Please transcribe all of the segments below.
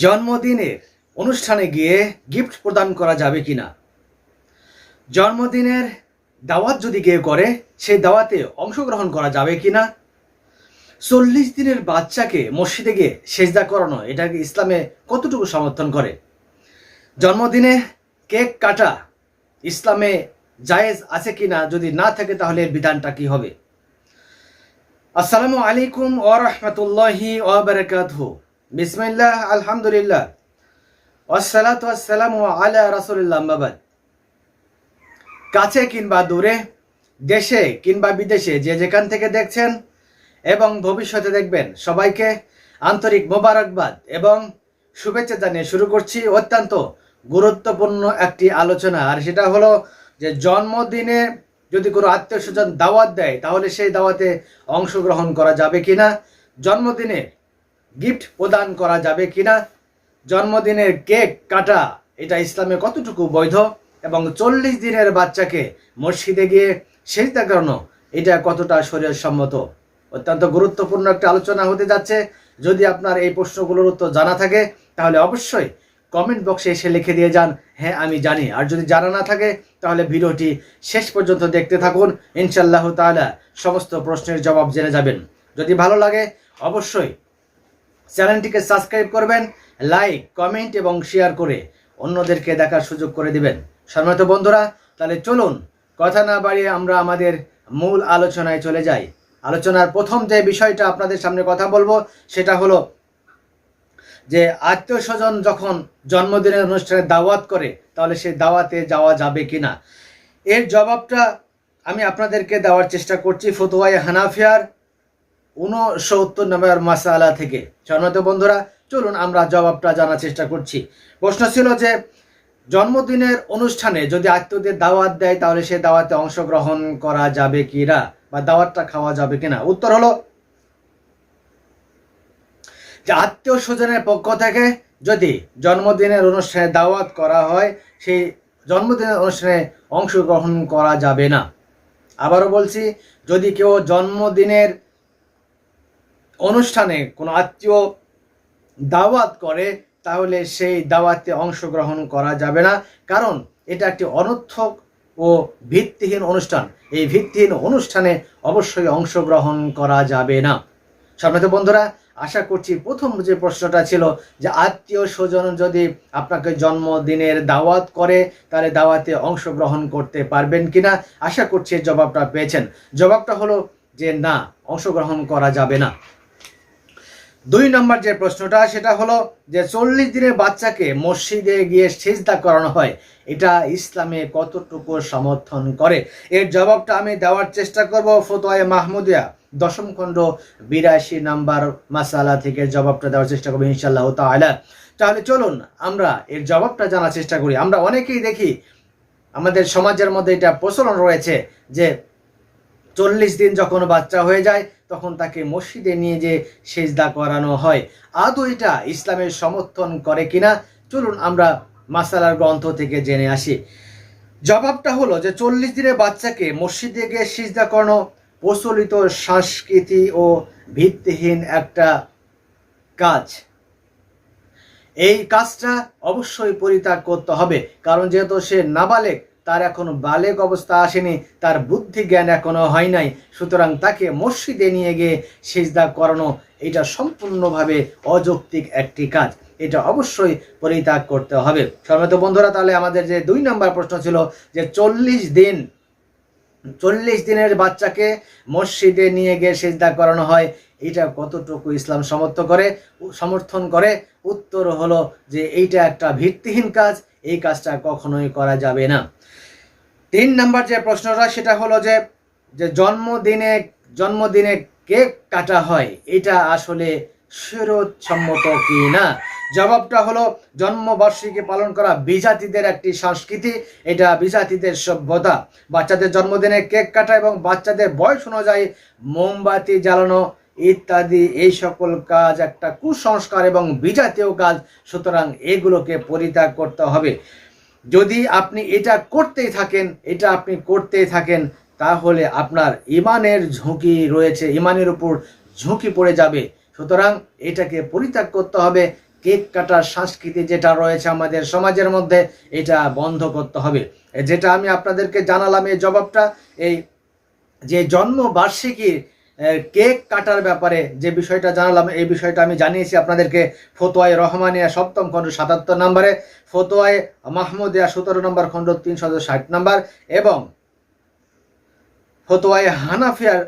জন্মদিনের অনুষ্ঠানে গিয়ে গিফট প্রদান করা যাবে কিনা? জন্মদিনের দাওয়াত যদি কেউ করে, সেই দাওয়াতে অংশগ্রহণ করা যাবে কিনা? 40 দিনের বাচ্চাকে মসজিদে গিয়ে সেজদা করানো, এটাকে ইসলামে কতটুকু সমর্থন করে? জন্মদিনে কেক কাটা ইসলামে জায়েজ আছে কিনা? যদি না থাকে তাহলে এর বিধানটা কি হবে? আসসালামু আলাইকুম ওয়া রাহমাতুল্লাহি ওয়া বারাকাতুহু। বিসমিল্লাহ, আলহামদুলিল্লাহ, ওয়াসসালাতু ওয়াসসালামু আলা রাসূলিল্লাহ, আম্মা বাদ। কাছে কিংবা দূরে, দেশে কিংবা বিদেশে যে যেখান থেকে দেখছেন এবং ভবিষ্যতে দেখবেন, সবাইকে আন্তরিক মোবারকবাদ এবং শুভেচ্ছা জানিয়ে শুরু করছি অত্যন্ত গুরুত্বপূর্ণ একটি আলোচনা। আর সেটা হলো যে জন্মদিনে যদি কোনো আত্মীয় স্বজন দাওয়াত দেয়, তাহলে সেই দাওয়াতে অংশগ্রহণ করা যাবে কিনা? জন্মদিনে গিফট প্রদান করা যাবে কিনা? জন্মদিনের কেক কাটা এটা ইসলামে কতটুকু বৈধ? এবং 40 দিনের বাচ্চাকে মসজিদে গিয়ে সেজদা করানো এটা কতটা শরীয়ত সম্মত? অত্যন্ত গুরুত্বপূর্ণ একটা আলোচনা হতে যাচ্ছে। যদি আপনার এই প্রশ্নগুলোর উত্তর জানা থাকে তাহলে অবশ্যই কমেন্ট বক্সে এসে লিখে দিয়ে যান, হ্যাঁ আমি জানি। আর যদি জানা না থাকে তাহলে ভিডিওটি শেষ পর্যন্ত দেখতে থাকুন, ইনশাআল্লাহ তাআলা সমস্ত প্রশ্নের জবাব জেনে যাবেন। যদি ভালো লাগে অবশ্যই চ্যানেলটিকে সাবস্ক্রাইব করবেন, লাইক, কমেন্ট এবং শেয়ার করে অন্যদেরকে দেখার সুযোগ করে দিবেন। সম্মানিত বন্ধুরা, তাহলে চলুন কথা না বাড়িয়ে আমরা আমাদের মূল আলোচনায় চলে যাই। আলোচনার প্রথম যে বিষয়টা আপনাদের সামনে কথা বলবো সেটা হলো যে আত্মীয় স্বজন যখন জন্মদিনের অনুষ্ঠানে দাওয়াত করে, তাহলে সেই দাওয়াতে যাওয়া যাবে কিনা? এর জবাবটা আমি আপনাদেরকে দেওয়ার চেষ্টা করছি ফতোয়ায়ে হানাফিয়ার 69 নম্বর মাসালা থেকে। সম্মানিত বন্ধুরা, চলুন আমরা জবাবটা জানার চেষ্টা করছি। প্রশ্ন ছিল যে জন্মদিনের অনুষ্ঠানে যদি আত্মীয়দের দাওয়াত দেয়, তাহলে সে দাওয়াতে অংশগ্রহণ করা যাবে কিনা বা দাওয়াতটা খাওয়া যাবে কিনা? উত্তর হলো যে আত্মীয় স্বজনের পক্ষ থেকে যদি জন্মদিনের অনুষ্ঠানে দাওয়াত করা হয়, সেই জন্মদিনের অনুষ্ঠানে অংশগ্রহণ করা যাবে না। আবারও বলছি, যদি কেউ জন্মদিনের অনুষ্ঠানে কোনো আত্মীয় দাওয়াত করে, তাহলে সেই দাওয়াতে অংশগ্রহণ করা যাবে না, কারণ এটা একটি অনর্থক ও ভিত্তিহীন অনুষ্ঠান। এই ভিত্তিহীন অনুষ্ঠানে অবশ্যই অংশগ্রহণ করা যাবে না। সম্মানিত বন্ধুরা, আশা করছি প্রথম যে প্রশ্নটা ছিল যে আত্মীয় স্বজন যদি আপনাকে জন্মদিনের দাওয়াত করে, তাহলে দাওয়াতে অংশগ্রহণ করতে পারবেন কিনা, আশা করছি জবাবটা পেয়েছেন। জবাবটা হলো যে না, অংশগ্রহণ করা যাবে না। 2 নম্বর যে প্রশ্নটা সেটা হলো যে 40 দিনের বাচ্চাকে মসজিদে গিয়ে সিজদা করানো হয়, এটা ইসলামে কতটুকু সমর্থন করে? এর জবাবটা আমি দেওয়ার চেষ্টা করব ফতোয়ায়ে মাহমুদিয়া 10ম খণ্ড 82 নম্বর মাসালা থেকে জবাবটা দেওয়ার চেষ্টা করবো ইনশাআল্লাহ তাআলা। তাহলে চলুন আমরা এর জবাবটা জানার চেষ্টা করি। আমরা অনেকেই দেখি আমাদের সমাজের মধ্যে এটা প্রচলন রয়েছে যে 40 দিন যখন বাচ্চা হয়ে যায় তখন তাকে মসজিদে নিয়ে যে সেজদা করানো হয়। আদৌ এটা ইসলামের সমর্থন করে কিনা? চলুন আমরা মাসালার গ্রন্থ থেকে জেনে আসি। জবাবটা হলো যে 40 দিনের বাচ্চাকে মসজিদে গিয়ে সিজদা করানো প্রচলিত সংস্কৃতি ও ভিত্তিহীন একটা কাজ। এই কাজটা অবশ্যই পরিত্যাগ করতে হবে, কারণ যেহেতু সে নাবালেগ, তার এখনো বালেগ অবস্থা আসেনি, তার বুদ্ধি জ্ঞান এখনো হয় নাই, সুতরাং তাকে মসজিদে নিয়ে গিয়ে সিজদা করানো এটা সম্পূর্ণভাবে অযৌক্তিক একটি কাজ। এটা অবশ্যই পরিত্যাগ করতে হবে। সম্মানিত বন্ধুরা, তাহলে আমাদের যে 2 নম্বর প্রশ্ন ছিল যে 40 দিনের বাচ্চাকে মসজিদে নিয়ে গিয়ে সিজদা করানো হয়, এটা কতটুকু ইসলাম সমর্থন করে? উত্তর হলো যে এইটা একটা ভিত্তিহীন কাজ, এই কাজটা কখনোই করা যাবে না। 3 নম্বর যে প্রশ্নটা সেটা হলো যে জন্মদিনে কেক কাটা হয়, এটা আসলে শরীয়ত সম্মত কি না? জবাবটা হলো জন্মবার্ষিকী পালন করা বিজাতিদের একটি সংস্কৃতি, এটা বিজাতিদের সভ্যতা। বাচ্চাদের জন্মদিনে কেক কাটা এবং বাচ্চাদের বয়স অনুযায়ী মোমবাতি জ্বালানো ইত্যাদি এই সকল কাজ একটা কুসংস্কার এবং বিজাতীয় কাজ, সুতরাং এগুলোকে পরিত্যাগ করতে হবে। যদি আপনি এটা করতেই থাকেন তাহলে আপনার ইমানের ঝুঁকি রয়েছে, ইমানের উপর ঝুঁকি পড়ে যাবে। সুতরাং এটাকে পরিত্যাগ করতে হবে। কেক কাটার সংস্কৃতি যেটা রয়েছে আমাদের সমাজের মধ্যে, এটা বন্ধ করতে হবে। যেটা আমি আপনাদেরকে জানালাম এই জবাবটা, এই যে জন্মবার্ষিকীর কেক কাটার ব্যাপারে যে বিষয়টা জানালাম, এই বিষয়টা আমি জানিয়েছি আপনাদেরকে ফতোয়ায়ে রহমানিয়া ৭ম খণ্ড ৭৭ নম্বরে, ফতোয়ায়ে মাহমুদিয়া ১৭ নম্বর খণ্ড ৩৬০ নম্বর, এবং ফতোয়ায়ে হানাফিয়ার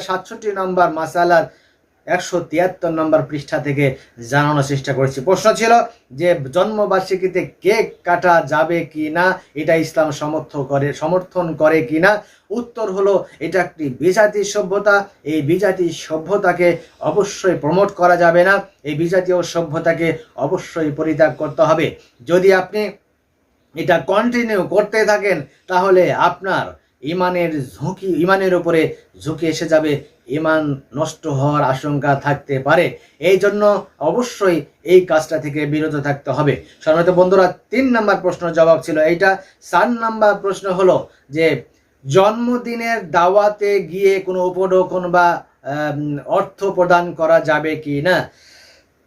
৬৭ নম্বর মাসালার ১৭৩ নম্বর পৃষ্ঠা থেকে জানানোর চেষ্টা করেছি। প্রশ্ন ছিল যে জন্মবার্ষিকীতে কেক কাটা যাবে কি না, এটা ইসলাম সমর্থন করে কি না। উত্তর হলো এটা একটি বিজাতি সভ্যতা, এই বিজাতি সভ্যতাকে অবশ্যই প্রমোট করা যাবে না, এই বিজাতীয় সভ্যতাকে অবশ্যই পরিত্যাগ করতে হবে। যদি আপনি এটা কন্টিনিউ করতে থাকেন তাহলে আপনার ইমানের উপরে ঝুঁকি এসে যাবে, ইমান নষ্ট হওয়ার আশঙ্কা থাকতে পারে। এই জন্য অবশ্যই এই কাজটা থেকে বিরত থাকতে হবে। সম্মানিত বন্ধুরা, ৩ নম্বর প্রশ্নের জবাব ছিল এইটা। ৪ নম্বর প্রশ্ন হলো যে জন্মদিনের দাওয়াতে গিয়ে কোনো উপঢৌকন বা অর্থ প্রদান করা যাবে কি না।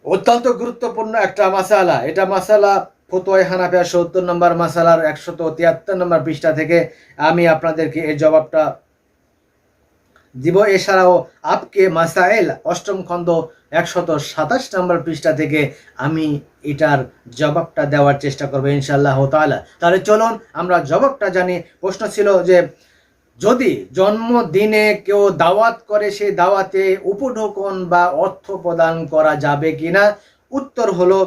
অত্যন্ত গুরুত্বপূর্ণ একটা মাসালা। এটা মাসালা ফতোয়ায়ে হানাফিয়া ৭০ নম্বর মাসালার ১৭৩ নম্বর পৃষ্ঠা থেকে আমি আপনাদেরকে এই জবাবটা দিব। এছাড়াও আপকে মাসাইল ৮ম খণ্ড ১২৭ নম্বর পৃষ্ঠা থেকে আমি এটার জবাবটা দেওয়ার চেষ্টা করবো ইনশাআল্লাহ তাআলা। তাহলে চলুন আমরা জবাবটা জানি। প্রশ্ন ছিল যে যদি জন্মদিনে কেউ দাওয়াত করে, সেই দাওয়াতে উপঢৌকন বা অর্থ প্রদান করা যাবে কিনা। উত্তর হলো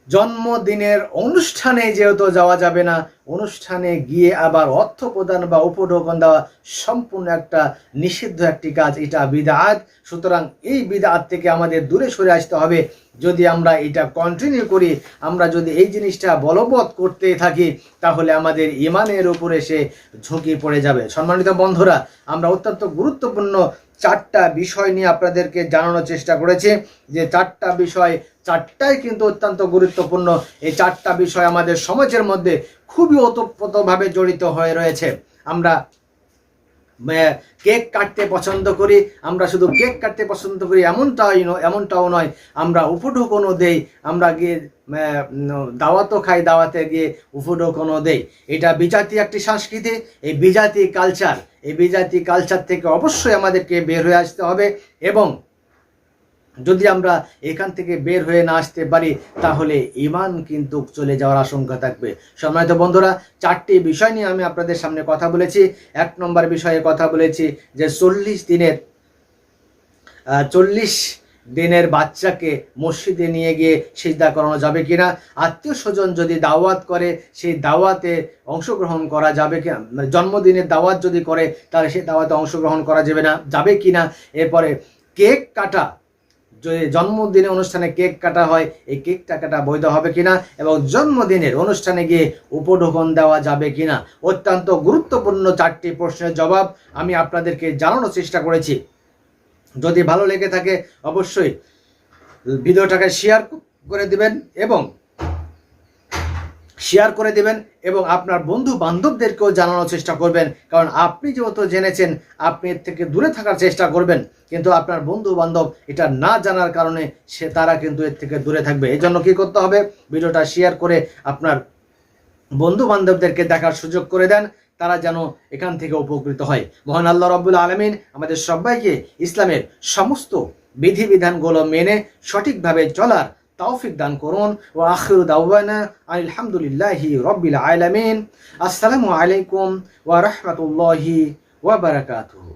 জন্মদিনের অনুষ্ঠানে যেহেতু যাওয়া যাবে না, অনুষ্ঠানে গিয়ে আবার অর্থ প্রদান বা উপঢৌকন দেওয়া সম্পূর্ণ একটা নিষিদ্ধ একটি কাজ, এটা বিদআত। সুতরাং এই বিদআত থেকে আমাদের দূরে সরে আসতে হবে। যদি আমরা এটা কন্টিনিউ করি, আমরা যদি এই জিনিসটা বলবৎ করতে থাকি, তাহলে আমাদের ইমানের উপরে সে ঝুঁকি পড়ে যাবে। সম্মানিত বন্ধুরা, আমরা অত্যন্ত গুরুত্বপূর্ণ 4টা বিষয় নিয়ে আপনাদেরকে জানানোর চেষ্টা করেছি। যে 4টা বিষয়, 4টাই কিন্তু অত্যন্ত গুরুত্বপূর্ণ। এই 4টা বিষয় আমাদের সমাজের মধ্যে খুবই ওতপ্রোতভাবে জড়িত হয়ে রয়েছে। আমরা কেক কাটতে পছন্দ করি, আমরা শুধু কেক কাটতে পছন্দ করি এমনটাও নয়, আমরা উপঢৌকনও দেই, আমরা গিয়ে দাওয়াতও খাই, দাওয়াতে গিয়ে উপঢৌকনও দেই। এটা বিজাতি একটি সংস্কৃতি, এই বিজাতি কালচার থেকে অবশ্যই আমাদেরকে বের হয়ে আসতে হবে। এবং যদি আমরা এখান থেকে বের হয়ে না আসতে পারি, তাহলে ঈমান কিন্তু চলে যাওয়ার আশঙ্কা থাকবে। সম্মানিত বন্ধুরা, 4টি বিষয় নিয়ে আমি আপনাদের সামনে কথা বলেছি। 1 নম্বর বিষয়ে কথা বলেছি যে 40 দিনের বাচ্চাকে মসজিদে নিয়ে গিয়ে সিজদা করানো যাবে কিনা। আত্মীয় স্বজন যদি দাওয়াত করে, সেই দাওয়াতে অংশগ্রহণ করা যাবে কিনা। জন্মদিনের দাওয়াত যদি করে, তাহলে সেই দাওয়াতে অংশগ্রহণ করা যাবে কিনা। এরপরে কেক কাটা, যদি জন্মদিনের অনুষ্ঠানে কেক কাটা হয়, এই কেকটা কাটা বৈধ হবে কিনা। এবং জন্মদিনের অনুষ্ঠানে গিয়ে উপঢৌকন দেওয়া যাবে কিনা। অত্যন্ত গুরুত্বপূর্ণ 4টি প্রশ্নের জবাব আমি আপনাদেরকে জানানোর চেষ্টা করেছি। যদি ভালো লেগে থাকে অবশ্যই ভিডিওটাকে শেয়ার করে দিবেন এবং আপনার বন্ধু বান্ধবদেরকেও জানানোর চেষ্টা করবেন। কারণ আপনি যেহেতু জেনেছেন, আপনি এর থেকে দূরে থাকার চেষ্টা করবেন, কিন্তু আপনার বন্ধু বান্ধব এটা না জানার কারণে তারা কিন্তু এর থেকে দূরে থাকবে। এই জন্য কী করতে হবে, ভিডিওটা শেয়ার করে আপনার বন্ধু বান্ধবদেরকে দেখার সুযোগ করে দেন, তারা যেন এখান থেকে উপকৃত হয়। মহান আল্লাহ রাব্বুল আলামিন আমাদের সবাইকে ইসলামের সমস্ত বিধিবিধানগুলো মেনে সঠিকভাবে চলার তৌফিক দান করুন। ওয়া আখিরু দাওয়ানা আলহামদুলিল্লাহি রাব্বিল আলামিন। আসসালামু আলাইকুম ওয়া রাহমাতুল্লাহি ওয়া বারাকাতুহু।